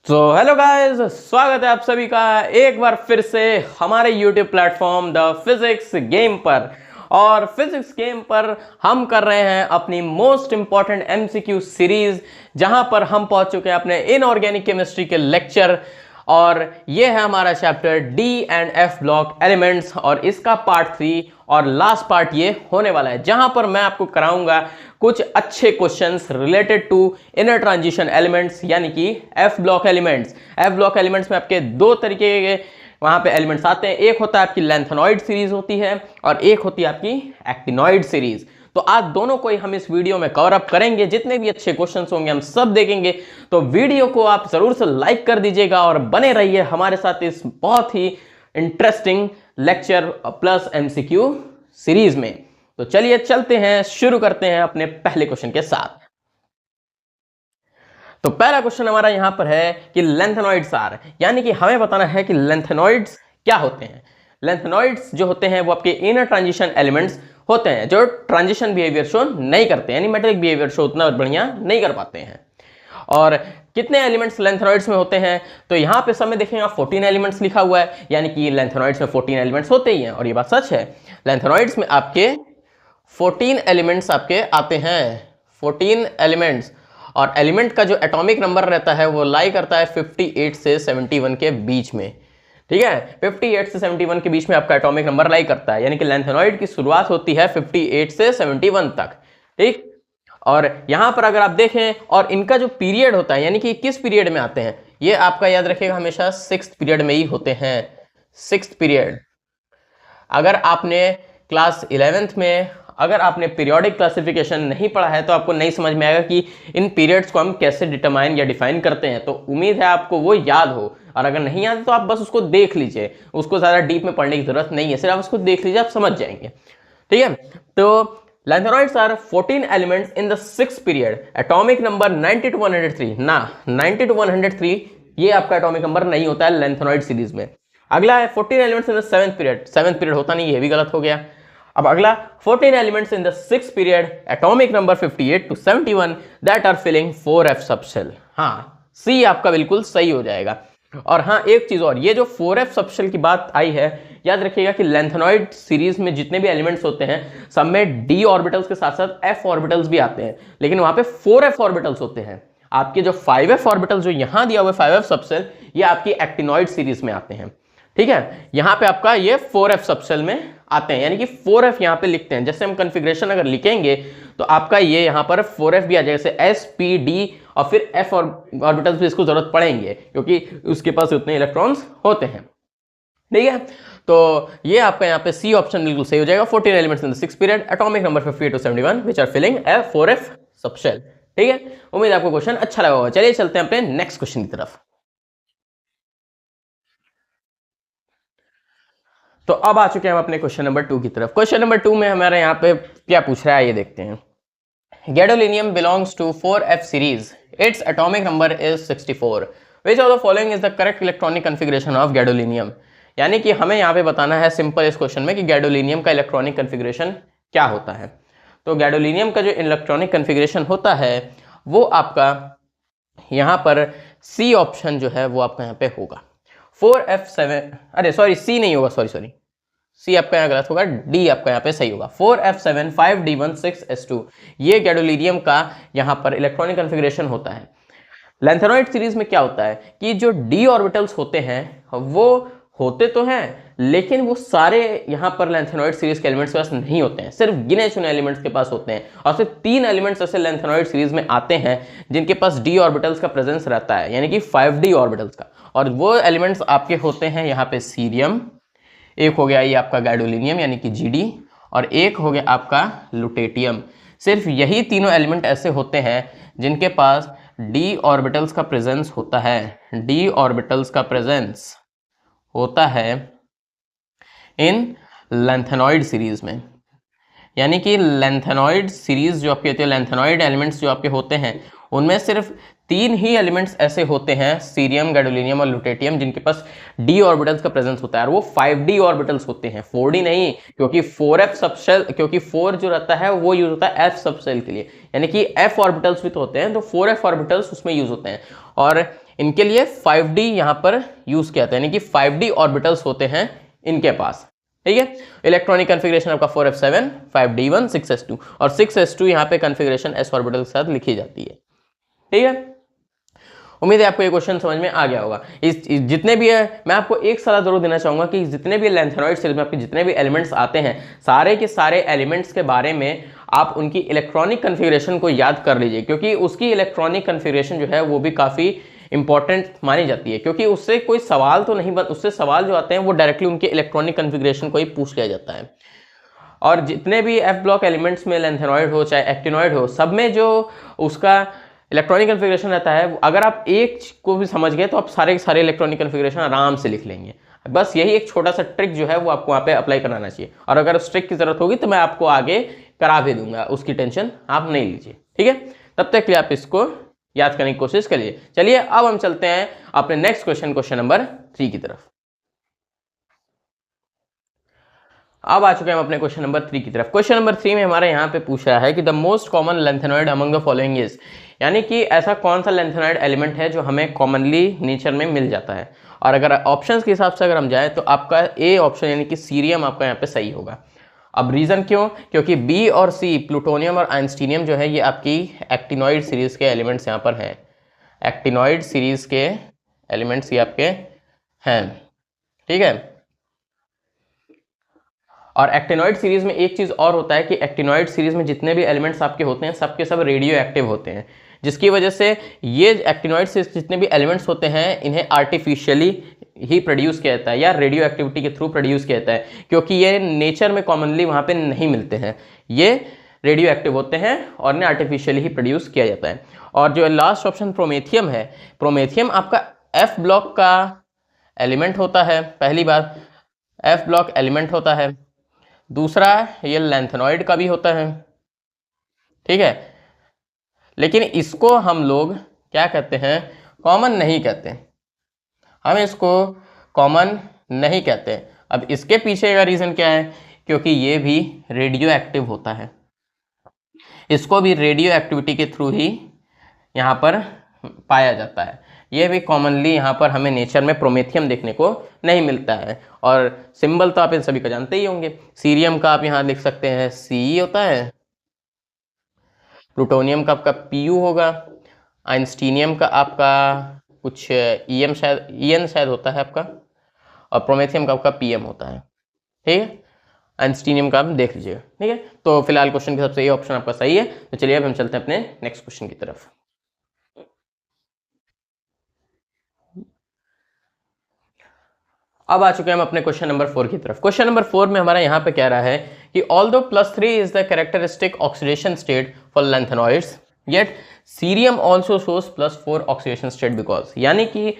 तो hello guys, स्वागत है आप सभी का एक बार फिर से हमारे YouTube platform the physics game पर। और फिजिक्स गेम पर हम कर रहे हैं अपनी मोस्ट इंपॉर्टेंट MCQ सीरीज, जहां पर हम पहुंच चुके हैं अपने इनऑर्गेनिक केमिस्ट्री के लेक्चर। और ये है हमारा chapter D and F block elements, और इसका पार्ट 3 और लास्ट पार्ट ये होने वाला है, जहां पर मैं आपको कराऊंगा कुछ अच्छे questions related to inner transition elements, यानी कि F block elements. F block elements में आपके दो तरीके के वहां पे एलिमेंट्स आते हैं, एक होता है आपकी लेंथेनॉइड सीरीज होती है और एक होती है आपकी एक्टिनॉइड सीरीज। तो आज दोनों को ही हम इस वीडियो में कवर अप करेंगे, जितने भी अच्छे क्वेश्चंस होंगे हम सब देखेंगे। तो वीडियो को आप जरूर से लाइक कर दीजिएगा और बने रहिए हमारे साथ इस बहुत ही interesting lecture plus MCQ series में। तो चलिए चलते हैं, शुरू करते हैं अपने पहले क्वेश्चन के साथ। तो पहला क्वेश्चन हमारा यहां पर है कि लेंथेनॉइड्स आर, यानी कि हमें बताना है कि लेंथेनॉइड्स क्या होते हैं। लेंथेनॉइड्स जो होते हैं वो आपके इनर ट्रांजिशन एलिमेंट्स होते हैं, जो ट्रांजिशन बिहेवियर शो नहीं करते, यानी मेटेलिक बिहेवियर शो उतना बढ़िया नहीं कर पाते हैं। और कितने एलिमेंट्स लेंथेनॉइड्स में होते हैं, तो यहां पे सब में देखेंगे आप 14 एलिमेंट्स लिखा हुआ है, यानी कि लेंथेनॉइड्स में 14 एलिमेंट्स होते ही हैं। और ये बात सच है, लेंथेनॉइड्स में आपके 14 एलिमेंट्स आपके आते हैं, 14 एलिमेंट्स। और एलिमेंट का जो एटॉमिक नंबर रहता है वो लाई करता है 58 से 71 के बीच में। ठीक है, 58 से 71 के बीच में आपका एटॉमिक नंबर लाई करता है, यानी कि लेंथेनॉइड की शुरुआत होती है 58 से 71 तक। ठीक, और यहां पर अगर आप देखें और इनका जो पीरियड होता है, यानी कि किस पीरियड में आते हैं, ये आपका याद रखिएगा हमेशा 6th पीरियड में ही होते हैं। 6th period. अगर आपने क्लास 11th में अगर आपने पीरियोडिक क्लासिफिकेशन नहीं पढ़ा है तो आपको नहीं समझ में आएगा कि इन पीरियड्स को हम कैसे डिटरमाइन या डिफाइन करते हैं। तो उम्मीद है आपको वो याद हो, और अगर नहीं याद तो आप बस उसको देख लीजिए, उसको ज़्यादा डीप में पढ़ने की जरूरत नहीं है, सिर्फ आप उसको देख लीजिए, आप समझ जाएंगे। ठीक है, तो lanthanoids are 14 elements in the 6th period, atomic number 90 to 103 ना, 90 to 103 ये आपका एटॉमिक नंबर नहीं होता है लेंथेनॉइड सीरीज में। अगला है 14 elements in the 7th period, 7th period होता नहीं, ये भी गलत हो गया। अब अगला 14 elements in the 6th period, atomic number 58 to 71 that are filling 4f subshell. हाँ, सी आपका बिल्कुल सही हो जाएगा। और हाँ, एक चीज और, ये जो 4f सबशेल की बात आई है, याद रखिएगा कि लेंथेनॉइड सीरीज में जितने भी एलिमेंट्स होते हैं सब में d ऑर्बिटल्स के साथ साथ f ऑर्बिटल्स भी आते हैं, लेकिन वहां पे 4f ऑर्बिटल्स होते हैं। आपके जो 5f ऑर्बिटल जो यहां दिया हुआ है 5f सबशेल, ये आपकी एक्टिनॉइड सीरीज में आते हैं। ठीक है, यहां पे आपका ये 4f सबशेल में आते हैं, यानी कि 4f यहां पे लिखते हैं। जैसे हम कॉन्फ़िगरेशन अगर लिखेंगे तो आपका ये यहां पर 4f भी आ जाएगा, जैसे s p d और फिर f ऑर्बिटल्स भी इसको जरूरत पड़ेंगे, क्योंकि उसके पास उतने इलेक्ट्रॉन्स होते हैं। ठीक है, तो ये आपका यहाँ पे सी ऑप्शन बिल्कुल सही हो जाएगा। 14 elements in the 6th period, atomic number 58 to 71 which are filling a 4f subshell. ठीक है, उम्मीद आपको क्वेश्चन अच्छा लगा होगा। चलिए चलते हैं अपने नेक्स्ट क्वेश्चन की तरफ। तो अब आ चुके हैं हम अपने क्वेश्चन नंबर 2 की तरफ। क्वेश्चन नंबर 2 में हमारे यहाँ पे क्या पूछ रहा है, ये देखते हैं। Gadolinium belongs to 4f series, its atomic number is 64, which of the following is the correct electronic configuration of gadolinium. यानी कि हमें यहाँ पे बताना है सिंपल इस क्वेश्चन में कि गैडोलिनियम का इलेक्ट्रॉनिक कॉन्फ़िगरेशन क्या होता है। तो गैडोलिनियम का जो इलेक्ट्रॉनिक कॉन्फ़िगरेशन होता है वो आपका यहाँ पर सी ऑप्शन जो है वो आपका यहाँ पे होगा 4f7, अरे सॉरी सी नहीं होगा, सॉरी सी आपका यहाँ गलत होगा, डी आपका यहाँ पे सही होगा। 4f7 5d1 6s2, ये गैडोलिनियम का यहाँ पर इलेक्ट्रॉनिक कॉन्फ़िगरेशन होता है। लेंथेनॉइड सीरीज में क्या होता है कि जो d ऑर्बिटल्स होते हैं वो होते तो हैं, लेकिन वो सारे यहाँ पर लेंथेनॉइड सीरीज के एलिमेंट्स के पास नहीं होते हैं, सिर्फ गिने चुने एलिमेंट्स के पास होते हैं। और सिर्फ 3 एलिमेंट्स ऐसे लेंथेनॉइड सीरीज में आते हैं जिनके पास d ऑर्बिटल्स का प्रेजेंस रहता है, यानी कि 5d ऑर्बिटल्स का। और वो एलिमेंट्स आपके होते हैं यहाँ पे सीरियम, एक हो गया ये आपका गैडोलिनियम यानी कि Gd, और एक हो गया आपका लुटेटियम। सिर्फ यही तीनों एलिमेंट ऐसे होते हैं जिनके पास d ऑर्बिटल्स का प्रेजेंस होता है, d ऑर्बिटल्स का प्रेजेंस होता है इन लेंथेनॉइड सीरीज में। यानी कि लेंथेनॉइड सीरीज जो आपके होती है, लेंथेनॉइड एलिमेंट्स जो आपके होते हैं उनमें सिर्फ तीन ही एलिमेंट्स ऐसे होते हैं, सीरियम, गैडोलिनियम और लुटेटियम, जिनके पास d ऑर्बिटल्स का प्रेजेंस होता है, और वो 5d ऑर्बिटल्स होते हैं, 4d नहीं, क्योंकि 4f सबशेल, क्योंकि 4 जो रहता है वो यूज होता है f सबशेल के लिए, यानी कि f ऑर्बिटल्स भी तो होते हैं, तो 4f ऑर्बिटल्स उसमें यूज होते हैं, और इनके लिए 5d यहां पर यूज किया जाता है, यानी कि 5d ऑर्बिटल्स होते हैं इनके पास। ठीक है, इलेक्ट्रॉनिक कॉन्फ़िगरेशन आपका 4f7, 5d1, 6s2, और 6s2 यहाँ पे कॉन्फ़िगरेशन s ऑर्बिटल के साथ लिखी जाती है। ठीक है, उम्मीद है आपको ये क्वेश्चन समझ में आ गया होगा। इस जितने भी है, मैं आपको एक सलाह जरूर देना चाहूंगा कि जितने भी लैंथेनॉइड सीरीज में आपके जितने भी एलिमेंट्स आते हैं, सारे के सारे एलिमेंट्स के बारे में आप उनकी इलेक्ट्रॉनिक कॉन्फ़िगरेशन को याद कर लीजिए, क्योंकि उसकी इलेक्ट्रॉनिक कॉन्फ़िगरेशन जो है वो भी काफ़ी इंपॉर्टेंट मानी जाती है, क्योंकि उससे कोई सवाल तो नहीं उससे सवाल जो आते हैं वो डायरेक्टली उनके इलेक्ट्रॉनिक कॉन्फ़िगरेशन को ही पूछ लिया जाता है। और जितने भी एफ ब्लॉक एलिमेंट्स में लैंथेनॉइड हो चाहे एक्टिनॉइड हो, सब में जो उसका इलेक्ट्रॉनिक कॉन्फ़िगरेशन रहता है, अगर आप एक को भी समझ गए तो आप सारे के सारे इलेक्ट्रॉनिक कॉन्फ़िगरेशन आराम से लिख लेंगे। बस यही एक छोटा सा ट्रिक जो है वो आपको वहाँ पे अप्लाई कराना चाहिए, और अगर उस ट्रिक की जरूरत होगी तो मैं आपको आगे करा भी दूंगा, उसकी टेंशन आप नहीं लीजिए। ठीक है, तब तक के लिए आप इसको याद करने की कोशिश करिए। चलिए अब हम चलते हैं अपने नेक्स्ट क्वेश्चन नंबर 3 की तरफ। अब आ चुके हैं हम अपने क्वेश्चन नंबर 3 की तरफ। क्वेश्चन नंबर 3 में हमारे यहाँ पे पूछ रहा है कि the most common lanthanoid among the following is, यानी कि ऐसा कौन सा लैंथेनॉइड एलिमेंट है जो हमें कॉमनली नेचर में मिल जाता है। और अगर ऑप्शंस के हिसाब से अगर हम जाएं तो आपका ए ऑप्शन यानी कि सीरियम आपका यहाँ पे सही होगा। अब रीजन क्यों, क्योंकि बी और सी, प्लूटोनियम और आइंस्टीनियम जो है ये आपकी एक्टिनॉइड सीरीज के एलिमेंट्स यहाँ पर हैं, एक्टिनॉइड सीरीज के एलिमेंट्स ये आपके हैं। ठीक है, और एक्टिनॉइड सीरीज में एक चीज और होता है कि एक्टिनॉइड सीरीज में जितने भी एलिमेंट्स आपके होते हैं सबके सब रेडियो एक्टिव होते हैं, जिसकी वजह से ये एक्टिनॉइड सीरीज जितने भी एलिमेंट्स होते हैं इन्हें आर्टिफिशियली ही प्रोड्यूस किया जाता है या रेडियो एक्टिविटी के थ्रू प्रोड्यूस किया जाता है, क्योंकि ये नेचर में कॉमनली वहाँ पे नहीं मिलते हैं, ये रेडियो एक्टिव होते हैं और इन्हें आर्टिफिशियली ही प्रोड्यूस किया जाता है। और जो लास्ट ऑप्शन प्रोमेथियम है, प्रोमेथियम आपका एफ ब्लॉक का एलिमेंट होता है, पहली बार एफ ब्लॉक एलिमेंट होता है, दूसरा ये लैंथेनॉइड का भी होता है। ठीक है, लेकिन इसको हम लोग क्या कहते हैं, कॉमन नहीं कहते, हम इसको कॉमन नहीं कहते। अब इसके पीछे का रीजन क्या है, क्योंकि ये भी रेडियो एक्टिव होता है, इसको भी रेडियो एक्टिविटी के थ्रू ही यहाँ पर पाया जाता है। ये भी कॉमनली यहाँ पर हमें नेचर में प्रोमेथियम देखने को नहीं मिलता है। और सिंबल तो आप इन सभी का जानते ही होंगे, सीरियम का आप यहाँ लिख सकते हैं सी होता है, प्लूटोनियम का आपका Pu होगा, आइंस्टीनियम का आपका कुछ EM शायद EN शायद होता है आपका, और प्रोमेथियम का आपका PM होता है। ठीक है, आइंस्टीनियम का आप देख लीजिएगा। ठीक है, तो फिलहाल क्वेश्चन के सबसे ये ऑप्शन आपका सही है। तो चलिए अब हम चलते हैं अपने नेक्स्ट क्वेश्चन की तरफ। अब आ चुके हैं हम अपने क्वेश्चन नंबर 4 की तरफ। क्वेश्चन नंबर 4 में हमारा यहाँ पे कह रहा है कि although +3 is the characteristic oxidation state for lanthanoids, yet cerium also shows +4 oxidation state because, यानी कि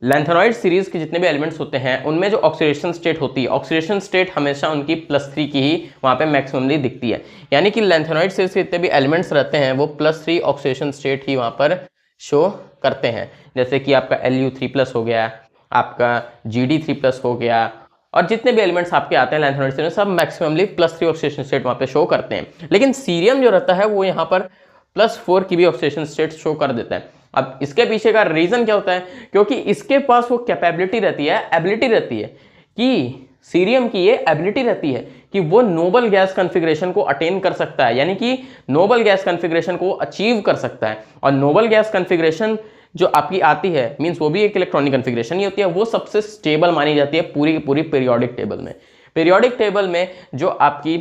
लैंथेनॉइड सीरीज के जितने भी एलिमेंट्स होते हैं उनमें जो ऑक्सीडेशन स्टेट होती है, ऑक्सीडेशन स्टेट हमेशा उनकी +3 की ही वहाँ पे मैक्सिममली दिखती है, यानी कि लैंथेनॉइड सीरीज के जितने भी एलिमेंट्स रहते हैं वो +3 ऑक्सीडेशन स्टेट ही वहाँ पर शो करते हैं। जैसे कि आपका Lu3+ हो गया, आपका Gd3+ हो गया, और जितने भी एलिमेंट्स आपके आते हैं लैंथेनॉइड सीरीज में सब मैक्सिममली +3 ऑक्सीडेशन स्टेट वहाँ पे शो करते हैं। लेकिन सीरियम जो रहता है वो यहाँ पर +4 की भी ऑक्सीडेशन स्टेट शो कर देता है। अब इसके पीछे का रीजन क्या होता है, क्योंकि इसके पास वो कैपेबिलिटी रहती है, एबिलिटी रहती है कि सीरियम की ये एबिलिटी रहती है कि वो नोबल गैस कॉन्फ़िगरेशन को अटेन कर सकता है, यानी कि नोबल गैस कॉन्फ़िगरेशन को अचीव कर सकता है। और नोबल गैस कॉन्फ़िगरेशन जो आपकी आती है मींस वो भी एक इलेक्ट्रॉनिक कॉन्फ़िगरेशन ही होती है, वो सबसे स्टेबल मानी जाती है पूरी की पूरी पीरियोडिक टेबल में। पीरियोडिक टेबल में जो आपकी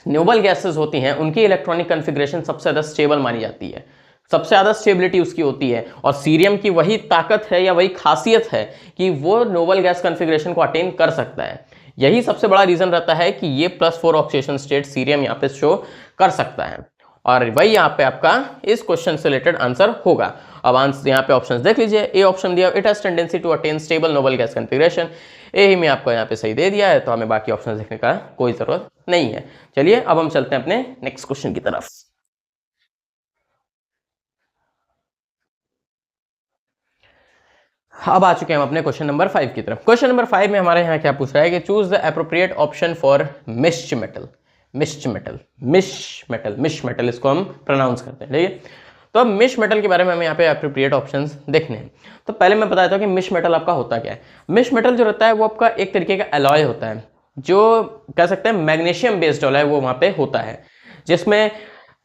नोबल गैसेस होती हैं उनकी इलेक्ट्रॉनिक कॉन्फ़िगरेशन सबसे ज़्यादा स्टेबल मानी जाती है, सबसे ज़्यादा स्टेबिलिटी उसकी होती है। और सीरियम की वही ताकत है या वही खासियत है कि वो नोबल गैस कॉन्फ़िगरेशन को अटेन कर सकता है। यही सबसे बड़ा रीज़न रहता है कि ये +4 ऑक्सीडेशन स्टेट सीरियम यहाँ पे शो कर सकता है, और वही यहाँ पे आपका इस क्वेश्चन से रिलेटेड आंसर होगा। अब आंसर यहाँ पे ऑप्शंस देख लीजिए। ए ऑप्शन दिया it has tendency to attain stable noble gas configuration, A ही में आपको यहाँ पे सही दे दिया है, तो हमें बाकी ऑप्शन देखने का कोई ज़रूरत नहीं है। चलिए अब हम चलते हैं अपने नेक्स्ट क्वेश्चन की तरफ। अब आ चुके हैं हम अपने क्वेश्चन नंबर 5 की तरफ। क्वेश्चन नंबर 5 में हमारे यहाँ क्या पूछ रहा है कि choose the appropriate option for Mishra metal. Mishra metal इसको हम प्रोनाउंस करते हैं, ठीक है। तो अब मिश्र मेटल के बारे में हमें यहाँ पे एप्रोप्रिएट ऑप्शंस देखने हैं। तो पहले मैं बताता हूँ कि मिश्र मेटल आपका होता क्या है। मिश्र मेटल जो रहता है वो आपका एक तरीके का एलॉय होता है, जो कह सकते हैं मैग्नीशियम बेस्ड एलॉय वो वहाँ पे होता है, जिसमें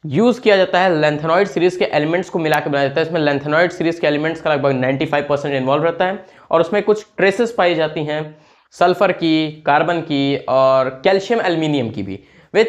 यूज किया जाता है लैंथेनॉइड सीरीज के एलिमेंट्स को मिला के बनाया जाता है। इसमें लैंथेनॉइड सीरीज के एलिमेंट्स का लगभग 95% इन्वॉल्व रहता है और उसमें कुछ ट्रेसेस पाई जाती हैं सल्फर की, कार्बन की और कैल्शियम एल्यूमिनियम की भी, विथ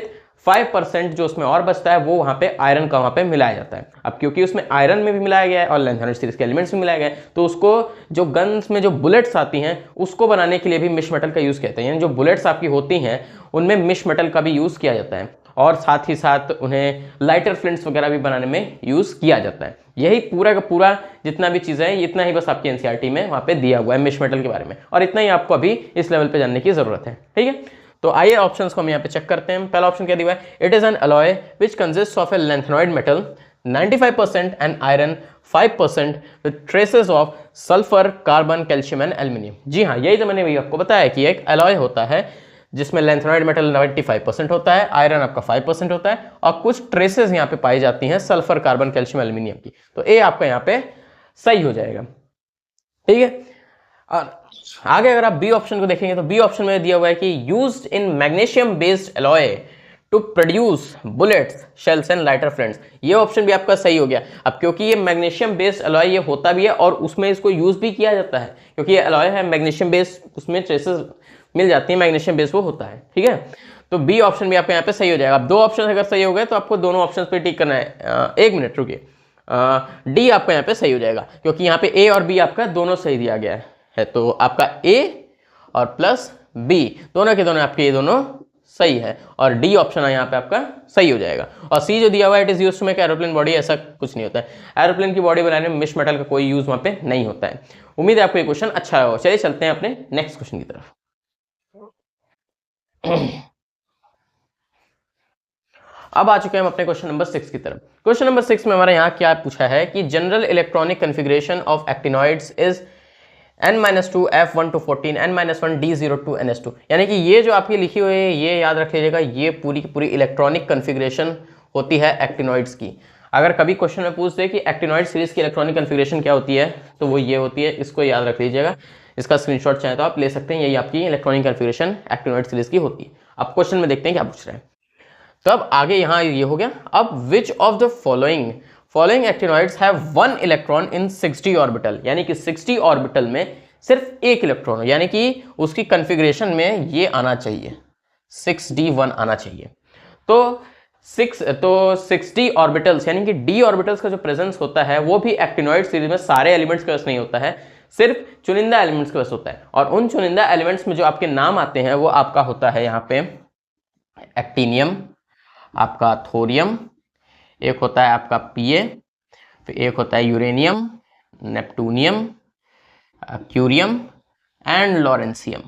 5% जो उसमें और बचता है वो वहाँ पे आयरन का वहाँ पे मिलाया जाता है। अब क्योंकि उसमें आयरन में भी मिलाया गया है और लैंथेनॉइड सीरीज के एलिमेंट्स में मिलाया गया है, तो उसको जो गन्स में जो बुलेट्स आती हैं उसको बनाने के लिए भी मिश्र मेटल का यूज़ किया जाता है। यानी जो बुलेट्स आपकी होती हैं उनमें मिश्र मेटल का भी यूज़ किया जाता है और साथ ही साथ उन्हें लाइटर फ्लिंट्स वगैरह भी बनाने में यूज़ किया जाता है। यही पूरा का पूरा जितना भी चीज़ें हैं इतना ही बस आपकी एनसीईआरटी में वहाँ पे दिया हुआ है मिश्र मेटल के बारे में, और इतना ही आपको अभी इस लेवल पे जानने की ज़रूरत है, ठीक है। तो आइए ऑप्शंस को हम यहाँ पे चेक करते हैं। पहला ऑप्शन क्या दिया हुआ है, it is an alloy which consist of a lanthanoid metal 95% and iron 5% with traces of sulphur, carbon, calcium and aluminium. जी हाँ, यही तो मैंने भी आपको बताया कि एक अलॉय होता है जिसमें लैंथेनॉइड मेटल 95% होता है, आयरन आपका 5% होता है और कुछ ट्रेसेस यहाँ पे पाई जाती हैं सल्फर, कार्बन, कैल्शियम, एल्यूमिनियम की। तो ए आपका यहाँ पे सही हो जाएगा, ठीक है। और आगे अगर आप बी ऑप्शन को देखेंगे तो बी ऑप्शन में दिया हुआ है कि used in magnesium based alloy to produce bullets, shells and lighter flints. ये ऑप्शन भी आपका सही हो गया। अब क्योंकि ये मैग्नीशियम बेस्ड एलॉय ये होता भी है और उसमें इसको यूज भी किया जाता है, क्योंकि ये एलॉय है मैग्नीशियम बेस्ड, उसमें ट्रेसेस मिल जाती है मैग्नीशियम बेस्ड वो होता है, ठीक है। तो बी ऑप्शन भी आपका यहाँ पे सही हो जाएगा। अब दो ऑप्शन अगर सही हो गए तो आपको दोनों ऑप्शन पे टिक करना है। एक मिनट रुकिए, डी आपका यहाँ पे सही हो जाएगा क्योंकि यहाँ पे ए और बी आपका दोनों सही दिया गया है। तो आपका ए और प्लस बी दोनों के दोनों आपके ये दोनों सही है और डी ऑप्शन यहाँ पे आपका सही हो जाएगा। और सी जो दिया हुआ है it is used to make aeroplane body, ऐसा कुछ नहीं होता है। एरोप्लेन की बॉडी बनाने में मिश्र मेटल का कोई यूज वहाँ पे नहीं होता है। उम्मीद है आपको ये क्वेश्चन अच्छा होगा। चलिए चलते हैं अपने नेक्स्ट क्वेश्चन की तरफ। अब आ चुके हैं हम अपने क्वेश्चन नंबर 6 की तरफ। क्वेश्चन नंबर 6 में हमारे यहाँ क्या पूछा है कि general electronic configuration of actinoids is n-2 F1 to 14 n-1 D02 NS2। यानी कि ये जो आपकी लिखी हुई है ये याद रख लीजिएगा, ये पूरी की पूरी इलेक्ट्रॉनिक कॉन्फ़िगरेशन होती है एक्टिनॉइड्स की। अगर कभी क्वेश्चन में पूछ दे कि एक्टिनॉइड सीरीज की इलेक्ट्रॉनिक कॉन्फ़िगरेशन क्या होती है तो वो ये होती है, इसको याद रख लीजिएगा। इसका स्क्रीनशॉट चाहे तो आप ले सकते हैं, यही आपकी इलेक्ट्रॉनिक कॉन्फ़िगरेशन एक्टिनॉइड सीरीज की होती है। अब क्वेश्चन में देखते हैं क्या पूछ रहे हैं। तो अब आगे यहाँ ये हो गया। अब विच of the following actinoids have 1 electron in 6d orbital, यानी कि 6d ऑर्बिटल में सिर्फ एक इलेक्ट्रॉन हो, यानी कि उसकी कॉन्फ़िगरेशन में ये आना चाहिए 6d1 आना चाहिए। तो 6d ऑर्बिटल्स यानी कि d ऑर्बिटल्स का जो प्रेजेंस होता है वो भी एक्टिनॉइड सीरीज में सारे एलिमेंट्स के वजह से नहीं होता है, सिर्फ चुनिंदा एलिमेंट्स की वजह से होता है। और उन चुनिंदा एलिमेंट्स में जो आपके नाम आते हैं वो आपका होता है यहाँ पे एक्टिनियम, आपका थोरियम, एक होता है आपका Pa, फिर एक होता है यूरेनियम, नेप्टूनियम, क्यूरियम एंड लॉरेंसियम।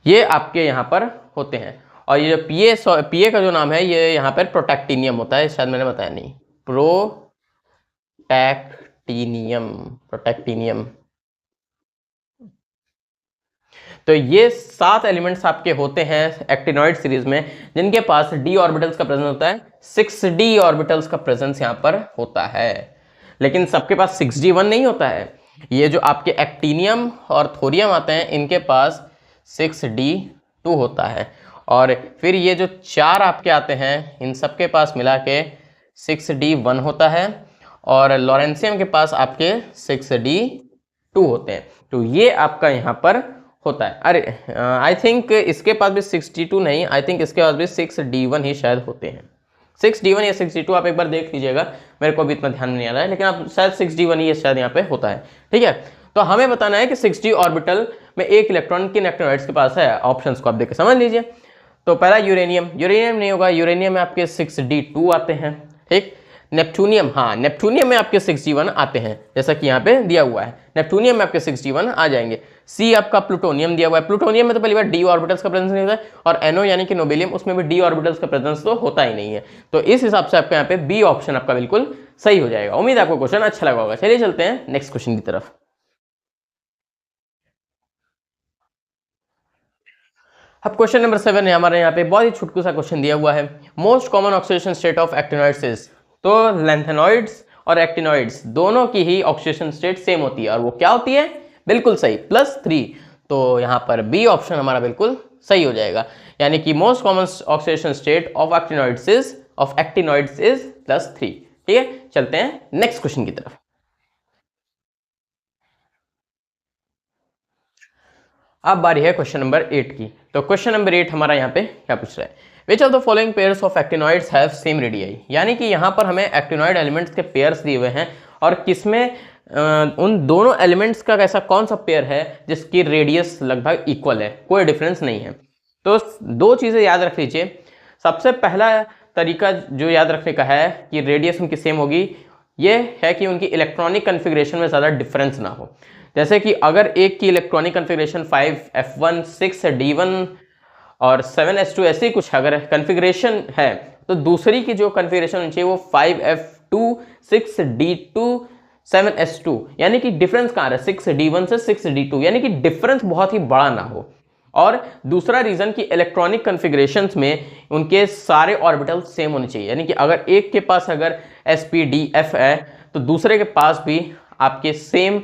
ये आपके यहाँ पर होते हैं। और ये जो Pa का जो नाम है ये यहाँ पर प्रोटैक्टिनियम होता है, शायद मैंने बताया नहीं, प्रोटैक्टिनियम। तो ये 7 एलिमेंट्स आपके होते हैं एक्टिनॉइड सीरीज में जिनके पास d ऑर्बिटल्स का प्रेजेंस होता है, 6d ऑर्बिटल्स का प्रेजेंस यहाँ पर होता है। लेकिन सबके पास 6d1 नहीं होता है। ये जो आपके एक्टिनियम और थोरियम आते हैं इनके पास 6d2 होता है। और फिर ये जो 4 आपके आते हैं इन सबके पास मिला के 6d1 होता है और लॉरेंसियम के पास आपके 6d2 होते हैं। तो ये आपका यहाँ पर होता है। अरे आई थिंक इसके पास भी 62 नहीं, आई थिंक इसके पास भी 6d1 ही शायद होते हैं। 6d1 या 62 आप एक बार देख लीजिएगा, मेरे को अभी इतना ध्यान नहीं आ रहा है, लेकिन आप शायद 6d1 ही शायद यहाँ पे होता है, ठीक है। तो हमें बताना है कि 6d ऑर्बिटल में एक इलेक्ट्रॉन किन एक्टिनॉइड्स के पास है। ऑप्शंस को आप देख के समझ लीजिए। तो पहला यूरेनियम नहीं होगा, यूरेनियम में आपके 6d2 आते हैं, ठीक। नेपच्यूनियम, हाँ नेपच्यूनियम में आपके 6d1 आते हैं, जैसा कि यहाँ पे दिया हुआ है, नेपच्यूनियम में आपके 6d1 आ जाएंगे। सी आपका प्लूटोनियम दिया हुआ है, प्लूटोनियम में तो पहली बार डी ऑर्बिटल्स का प्रेजेंस नहीं होता है, और एनओ यानी कि नोबेलियम, उसमें भी डी ऑर्बिटल्स का प्रेजेंस तो होता ही नहीं है। तो इस हिसाब से आपका यहाँ पे बी ऑप्शन आपका बिल्कुल सही हो जाएगा। उम्मीद है आपको क्वेश्चन अच्छा लगा होगा। चलिए चलते हैं नेक्स्ट क्वेश्चन की तरफ। अब क्वेश्चन नंबर 7 है हमारे यहाँ पे, बहुत ही छुटकू सा क्वेश्चन दिया हुआ है। Most common oxidation state of actinoids is, तो लैंथेनॉइड्स और एक्टिनॉइड्स दोनों की ही ऑक्सीडेशन स्टेट सेम होती है, और वो क्या होती है? बिल्कुल सही, +3। तो यहाँ पर बी ऑप्शन हमारा बिल्कुल सही हो जाएगा, यानी कि most common oxidation state of actinoids is +3। ठीक है, चलते हैं नेक्स्ट क्वेश्चन की तरफ। अब बारी है क्वेश्चन नंबर 8 की। तो क्वेश्चन नंबर 8 हमारा यहाँ पे क्या पूछ रहा है, विच of the following pairs of actinoids have same radii, यानी कि यहाँ पर हमें एक्टिनॉइड एलिमेंट्स के पेयर्स दिए हुए हैं, और किसमें उन दोनों एलिमेंट्स का ऐसा कौन सा पेयर है जिसकी रेडियस लगभग इक्वल है, कोई डिफरेंस नहीं है। तो दो चीज़ें याद रख लीजिए। सबसे पहला तरीका जो याद रखने का है कि रेडियस उनकी सेम होगी, ये है कि उनकी इलेक्ट्रॉनिक कन्फिग्रेशन में ज़्यादा डिफरेंस ना हो। जैसे कि अगर एक की इलेक्ट्रॉनिक कन्फिग्रेशन 5f1 6d1 और 7s2 ऐसी कुछ अगर कन्फिग्रेशन है, तो दूसरी की जो कन्फिग्रेशन होनी चाहिए वो 5f2 6d2 7s2, यानी कि डिफरेंस कहाँ है 6d1 से 6d2, यानी कि डिफरेंस बहुत ही बड़ा ना हो। और दूसरा रीजन कि इलेक्ट्रॉनिक कन्फिग्रेशंस में उनके सारे ऑर्बिटल सेम होने चाहिए, यानी कि अगर एक के पास अगर sp-d-f है तो दूसरे के पास भी आपके सेम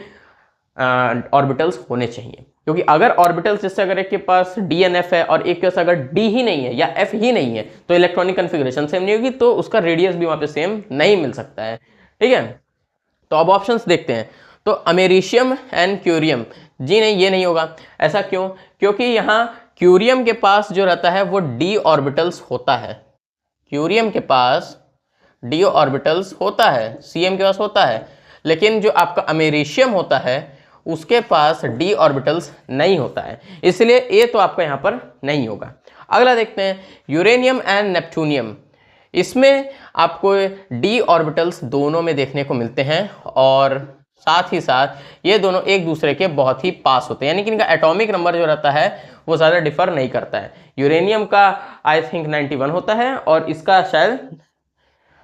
ऑर्बिटल्स होने चाहिए। क्योंकि अगर ऑर्बिटल्स जैसे अगर एक के पास डी एन एफ है और एक के पास अगर डी ही नहीं है या एफ ही नहीं है, तो इलेक्ट्रॉनिक कन्फिग्रेशन सेम नहीं होगी, तो उसका रेडियस भी वहां पे सेम नहीं मिल सकता है। ठीक है, तो अब ऑप्शंस देखते हैं। तो अमेरिशियम एंड क्यूरियम, जी नहीं, ये नहीं होगा। ऐसा क्यों? क्योंकि यहाँ क्यूरियम के पास जो रहता है वो डी ऑर्बिटल्स होता है, क्यूरियम के पास डी ऑर्बिटल्स होता है, सीएम के पास होता है, लेकिन जो आपका अमेरिशियम होता है उसके पास डी ऑर्बिटल्स नहीं होता है, इसलिए ए तो आपका यहाँ पर नहीं होगा। अगला देखते हैं, यूरेनियम एंड नेपच्यूनियम, इसमें आपको डी ऑर्बिटल्स दोनों में देखने को मिलते हैं, और साथ ही साथ ये दोनों एक दूसरे के बहुत ही पास होते हैं, यानी कि इनका एटॉमिक नंबर जो रहता है वो ज़्यादा डिफर नहीं करता है। यूरेनियम का आई थिंक 91 होता है और इसका शायद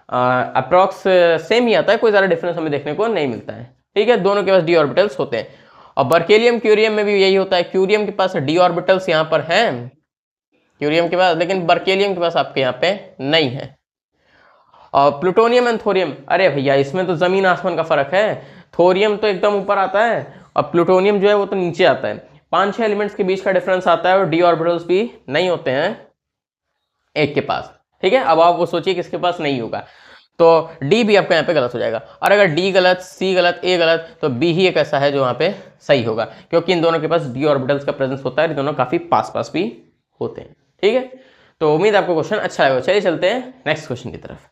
अप्रॉक्स सेम ही आता है, कोई ज़्यादा डिफरेंस हमें देखने को नहीं मिलता है। ठीक है, दोनों के पास डी ऑर्बिटल्स होते हैं। और बर्केलियम क्यूरियम में भी यही होता है, क्यूरियम के पास डी ऑर्बिटल्स यहाँ पर हैं क्यूरियम के पास, लेकिन बर्केलियम के पास आपके यहाँ पे नहीं है। और प्लूटोनियम एंड थोरियम, अरे भैया इसमें तो जमीन आसमान का फर्क है, थोरियम तो एकदम ऊपर आता है और प्लूटोनियम जो है वो तो नीचे आता है। 5-6 एलिमेंट्स के बीच का डिफरेंस आता है और डी ऑर्बिटल्स भी नहीं होते हैं एक के पास। ठीक है, अब आप वो सोचिए किसके पास नहीं होगा, तो डी भी आपका यहाँ पे गलत हो जाएगा, और अगर डी गलत, सी गलत, ए गलत, तो बी ही एक ऐसा है जो वहाँ पे सही होगा, क्योंकि इन दोनों के पास डी ऑर्बिटल्स का प्रेजेंस होता है, ये दोनों काफी पास भी होते हैं। ठीक है, तो उम्मीद आपको क्वेश्चन अच्छा लगा। चलिए चलते हैं नेक्स्ट क्वेश्चन की तरफ।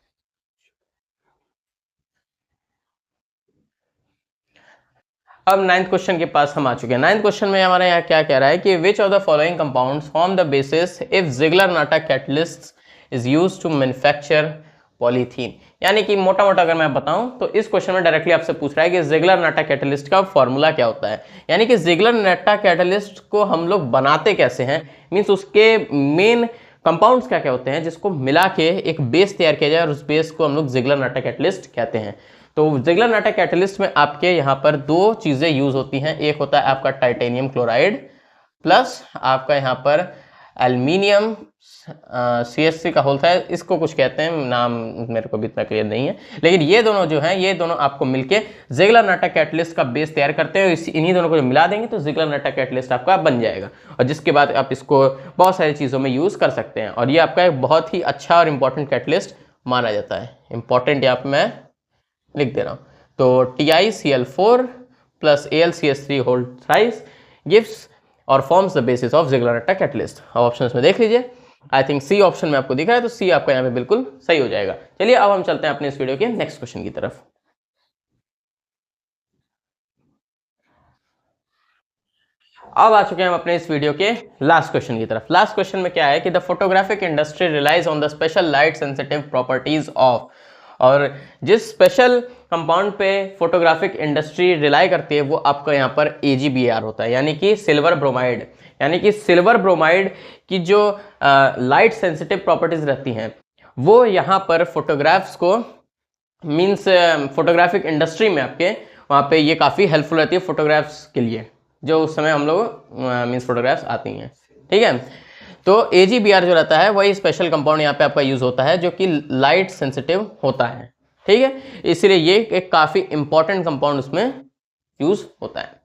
अब 9th क्वेश्चन के पास हम आ चुके हैं। 9th क्वेश्चन में हमारे यहाँ क्या कह रहा है कि which of the following compounds form the basis if Ziegler Natta catalyst is used to manufacture polythene, यानी कि मोटा मोटा अगर मैं बताऊं तो इस क्वेश्चन में डायरेक्टली आपसे पूछ रहा है कि जिगलर-नाटा कैटलिस्ट का फॉर्मूला क्या होता है, यानी कि जिगलर-नाटा कैटलिस्ट को हम लोग बनाते कैसे हैं, मीन्स उसके मेन कंपाउंड्स क्या क्या होते हैं जिसको मिला के एक बेस तैयार किया जाए, और उस बेस को हम लोग जिगलर-नाटा कैटलिस्ट कहते हैं। तो जिगलर-नाटा कैटलिस्ट में आपके यहाँ पर दो चीज़ें यूज होती हैं, एक होता है आपका टाइटेनियम क्लोराइड प्लस आपका यहाँ पर एल्यूमिनियम CH3 का होता है, इसको कुछ कहते हैं, नाम मेरे को भी इतना क्लियर नहीं है, लेकिन ये दोनों जो हैं ये दोनों आपको मिलके जिगलर-नाटा कैटलिस्ट का बेस तैयार करते हैं। इन्हीं दोनों को जो मिला देंगे तो जिगलर-नाटा कैटलिस्ट आपका बन जाएगा, और जिसके बाद आप इसको बहुत सारी चीज़ों में यूज़ कर सकते हैं, और ये आपका एक बहुत ही अच्छा और इंपॉर्टेंट कैटलिस्ट माना जाता है। इंपॉर्टेंट यहाँ पर मैं लिख दे रहा हूँ, तो TiCl4 plus AlCH3 whole thrice gives और forms the basis of Ziegler Natta catalyst. अब ऑप्शंस में देख लीजिए, आई थिंक सी ऑप्शन में आपको दिख रहा है, तो सी आपका यहाँ पे बिल्कुल सही हो जाएगा। चलिए अब हम चलते हैं अपने इस वीडियो के नेक्स्ट क्वेश्चन की तरफ। अब आ चुके हैं हम अपने इस वीडियो के लास्ट क्वेश्चन की तरफ। लास्ट क्वेश्चन में क्या है कि the photographic industry relies on the special light sensitive properties of, और जिस स्पेशल कंपाउंड पे फोटोग्राफिक इंडस्ट्री रिलाई करती है वो आपका यहाँ पर AgBr होता है, यानी कि सिल्वर ब्रोमाइड। यानी कि सिल्वर ब्रोमाइड की जो लाइट सेंसिटिव प्रॉपर्टीज रहती हैं वो यहाँ पर फोटोग्राफ्स को मीन्स फोटोग्राफिक इंडस्ट्री में आपके वहाँ पे ये काफ़ी हेल्पफुल रहती है फोटोग्राफ्स के लिए, जो उस समय हम लोग मीन्स फोटोग्राफ्स आती हैं। ठीक है, तो AgBr जो रहता है वही स्पेशल कंपाउंड यहाँ पे आपका यूज़ होता है जो कि लाइट सेंसिटिव होता है। ठीक है, इसलिए ये एक काफ़ी इंपॉर्टेंट कंपाउंड उसमें यूज़ होता है।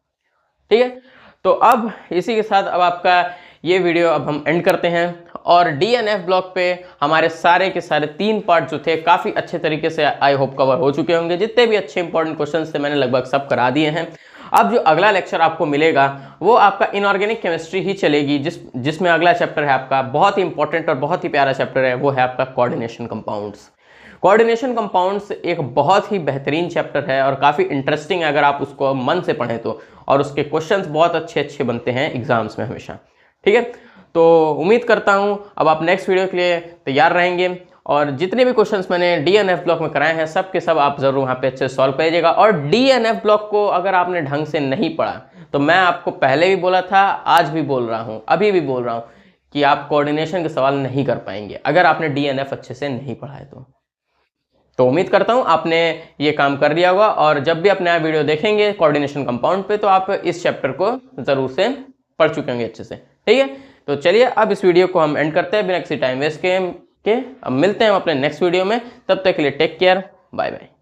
ठीक है, तो अब इसी के साथ अब आपका ये वीडियो अब हम एंड करते हैं। और DNF ब्लॉक पे हमारे सारे के सारे 3 पार्ट जो थे काफ़ी अच्छे तरीके से आई होप कवर हो चुके होंगे। जितने भी अच्छे इंपॉर्टेंट क्वेश्चन थे मैंने लगभग सब करा दिए हैं। अब जो अगला लेक्चर आपको मिलेगा वो आपका इनऑर्गेनिक केमिस्ट्री ही चलेगी, जिसमें अगला चैप्टर है आपका बहुत ही इंपॉर्टेंट और बहुत ही प्यारा चैप्टर है, वो है आपका कोऑर्डिनेशन कंपाउंड्स। कोऑर्डिनेशन कंपाउंड्स एक बहुत ही बेहतरीन चैप्टर है और काफ़ी इंटरेस्टिंग है अगर आप उसको मन से पढ़ें तो, और उसके क्वेश्चंस बहुत अच्छे अच्छे बनते हैं एग्जाम्स में हमेशा। ठीक है, तो उम्मीद करता हूं अब आप नेक्स्ट वीडियो के लिए तैयार रहेंगे और जितने भी क्वेश्चंस मैंने DNF ब्लॉक में कराए हैं सब के सब आप ज़रूर वहाँ पे अच्छे सॉल्व करिएगा। और DNF ब्लॉक को अगर आपने ढंग से नहीं पढ़ा तो मैं आपको पहले भी बोला था, आज भी बोल रहा हूँ, अभी भी बोल रहा हूँ कि आप कोऑर्डिनेशन के सवाल नहीं कर पाएंगे अगर आपने DNF अच्छे से नहीं पढ़ा है तो उम्मीद करता हूँ आपने ये काम कर दिया होगा। और जब भी आप नया वीडियो देखेंगे कोऑर्डिनेशन कंपाउंड पे तो आप इस चैप्टर को ज़रूर से पढ़ चुके होंगे अच्छे से। ठीक है, तो चलिए अब इस वीडियो को हम एंड करते हैं बिना किसी टाइम वेस्ट के। अब मिलते हैं हम अपने नेक्स्ट वीडियो में, तब तक के लिए टेक केयर, बाय बाय।